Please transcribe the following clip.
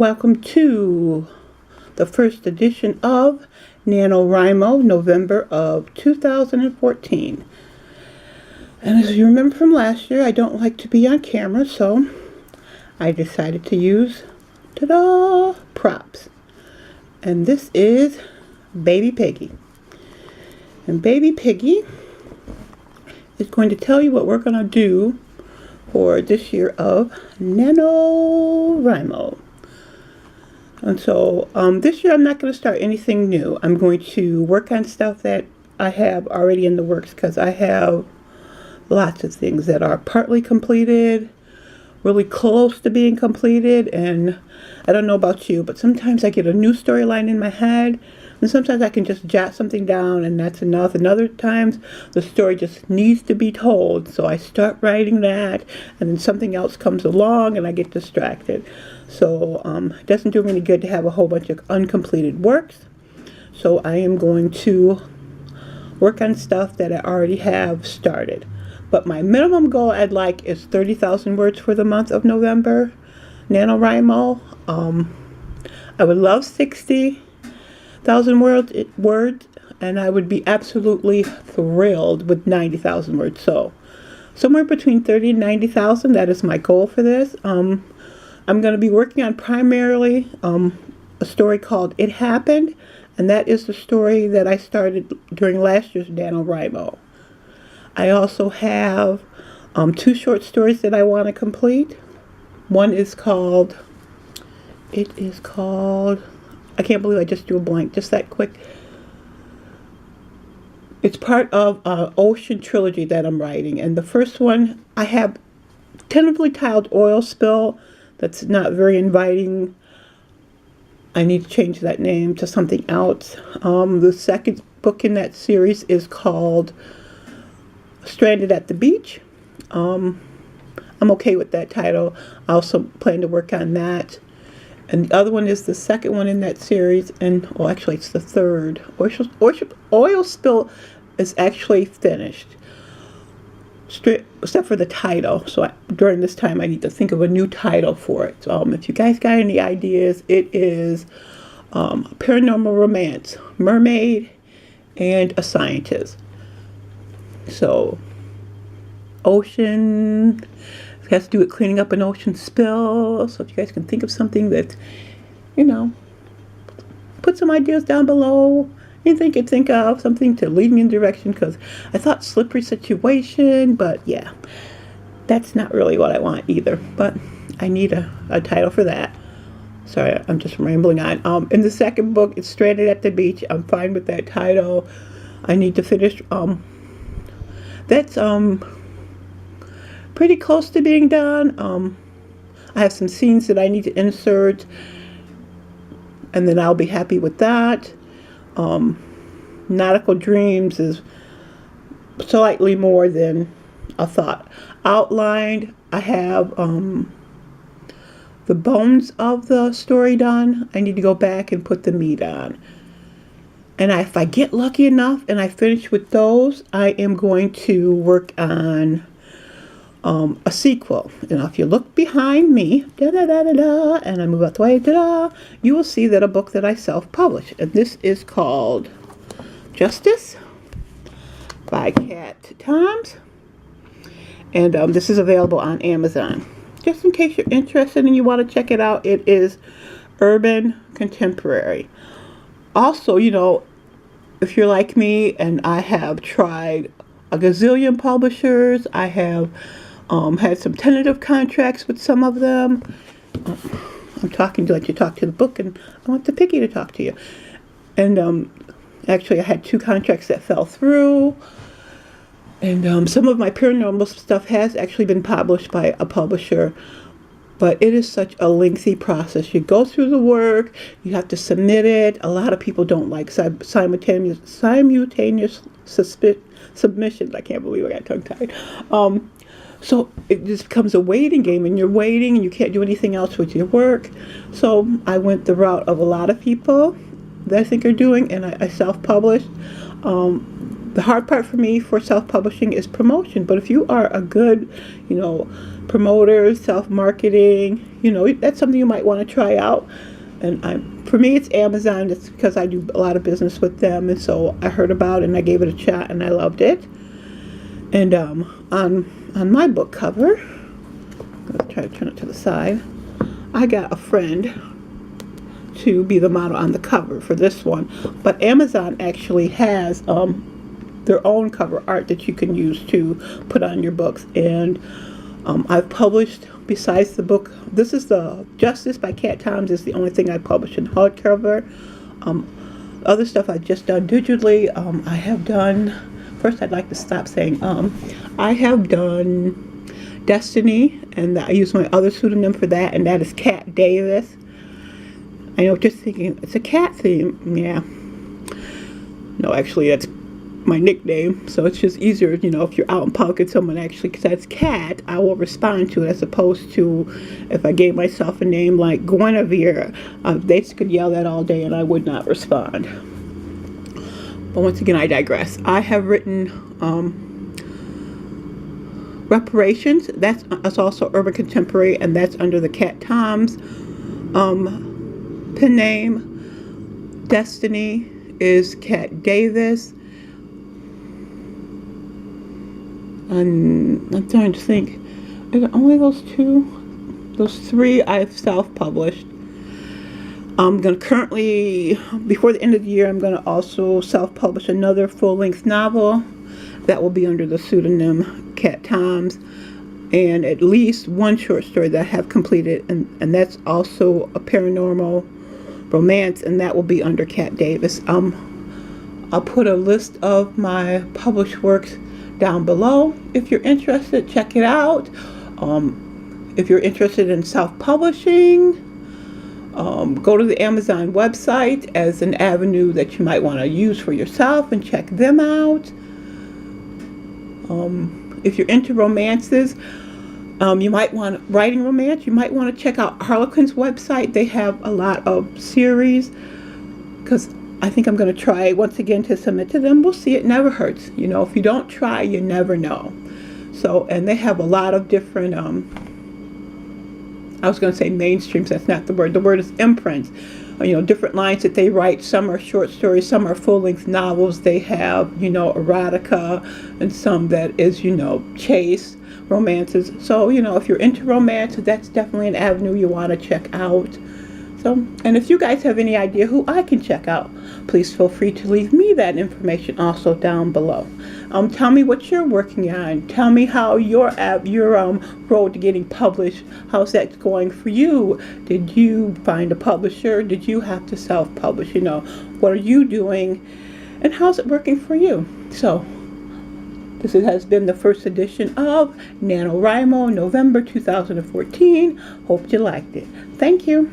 Welcome to the first edition of Nanowrimo, November of 2014. And as you remember from last year, I don't like to be on camera, so I decided to use, ta-da, props. And this is Baby Piggy. And Baby Piggy is going to tell you what we're going to do for this year of Nanowrimo. And so this year I'm not going to start anything new. I'm going to work on stuff that I have already in the works because I have lots of things that are partly completed, really close to being completed, and I don't know about you, but sometimes I get a new storyline in my head, and sometimes I can just jot something down and that's enough, and other times the story just needs to be told, so I start writing that, and then something else comes along and I get distracted. So it doesn't do me any good to have a whole bunch of uncompleted works, so I am going to work on stuff that I already have started. But my minimum goal I'd like is 30,000 words for the month of November, NaNoWriMo. I would love 60,000 words, and I would be absolutely thrilled with 90,000 words. So somewhere between 30 and 90,000, that is my goal for this. I'm going to be working on primarily a story called It Happened, and that is the story that I started during last year's NaNoWriMo. I also have two short stories that I want to complete. One is called, I can't believe I just drew a blank just that quick. It's part of an ocean trilogy that I'm writing. And the first one I have tentatively titled Oil Spill. That's not very inviting. I need to change that name to something else. The second book in that series is called Stranded at the Beach. I'm okay with that title. I also plan to work on that. And the other one is the second one in that series, and well, actually it's the third. Oil Spill is actually finished, except for the title. So during this time I need to think of a new title for it. So if you guys got any ideas, it is paranormal romance, mermaid, and a scientist. So, ocean, it has to do with cleaning up an ocean spill. So if you guys can think of something that, put some ideas down below. Anything you can think of, something to lead me in direction, because I thought slippery situation, but yeah, that's not really what I want either. But I need a title for that. Sorry, I'm just rambling on. In the second book, it's Stranded at the Beach. I'm fine with that title. I need to finish, that's pretty close to being done. I have some scenes that I need to insert, and then I'll be happy with that. Nautical Dreams is slightly more than a thought. Outlined, I have the bones of the story done. I need to go back and put the meat on. And if I get lucky enough and I finish with those, I am going to work on a sequel. And if you look behind me, and I move out the way, you will see that a book that I self-published. And this is called Justice by Kat Thoms. And this is available on Amazon. Just in case you're interested and you want to check it out, it is urban contemporary. Also, if you're like me, and I have tried a gazillion publishers, I have had some tentative contracts with some of them. I'm talking to let you talk to the book, and I want the piggy to talk to you. And actually, I had 2 contracts that fell through. And some of my paranormal stuff has actually been published by a publisher. But it is such a lengthy process. You go through the work, you have to submit it. A lot of people don't like simultaneous submissions. I can't believe I got tongue-tied. So it just becomes a waiting game, and you're waiting, and you can't do anything else with your work. So I went the route of a lot of people that I think are doing, and I self-published. The hard part for me for self-publishing is promotion. But if you are a good, promoter, self-marketing, that's something you might want to try out. And for me, it's Amazon. It's because I do a lot of business with them, and so I heard about it and I gave it a shot and I loved it. And on my book cover, I'm gonna try to turn it to the side. I got a friend to be the model on the cover for this one, but Amazon actually has their own cover art that you can use to put on your books. And I've published, besides the book, this is the Justice by Kat Thoms is the only thing I published in hardcover. Other stuff I've just done digitally. I have done, first I'd like to stop saying I have done Destiny, and I use my other pseudonym for that, and that is Kat Davis. I know, just thinking, it's a cat theme. Yeah. No, actually, that's my nickname, so it's just easier, if you're out in public and someone actually says cat, I will respond to it, as opposed to if I gave myself a name like Guinevere, they could yell that all day and I would not respond. But once again, I digress. I have written Reparations. That's also urban contemporary, and that's under the Kat Thoms pen name. Destiny is Kat Davis. And I'm trying to think. Is it only those two? Those three I've self-published. I'm going to currently, before the end of the year, I'm going to also self-publish another full-length novel. That will be under the pseudonym Kat Thoms. And at least one short story that I have completed. And that's also a paranormal romance. And that will be under Kat Davis. I'll put a list of my published works down below. If you're interested, check it out. If you're interested in self-publishing, go to the Amazon website as an avenue that you might want to use for yourself and check them out. If you're into romances, you might want writing romance, you might want to check out Harlequin's website. They have a lot of series, because I think I'm going to try once again to submit to them. We'll see. It never hurts. If you don't try, you never know. So, and they have a lot of different, I was going to say mainstreams. That's not the word. The word is imprints. Different lines that they write. Some are short stories. Some are full-length novels. They have, erotica, and some that is, chase, romances. So, if you're into romance, that's definitely an avenue you want to check out. So, and if you guys have any idea who I can check out, please feel free to leave me that information also down below. Tell me what you're working on. Tell me how your road to getting published, how's that going for you? Did you find a publisher? Did you have to self-publish? What are you doing? And how's it working for you? So, this has been the first edition of Nanowrimo, November 2014. Hope you liked it. Thank you.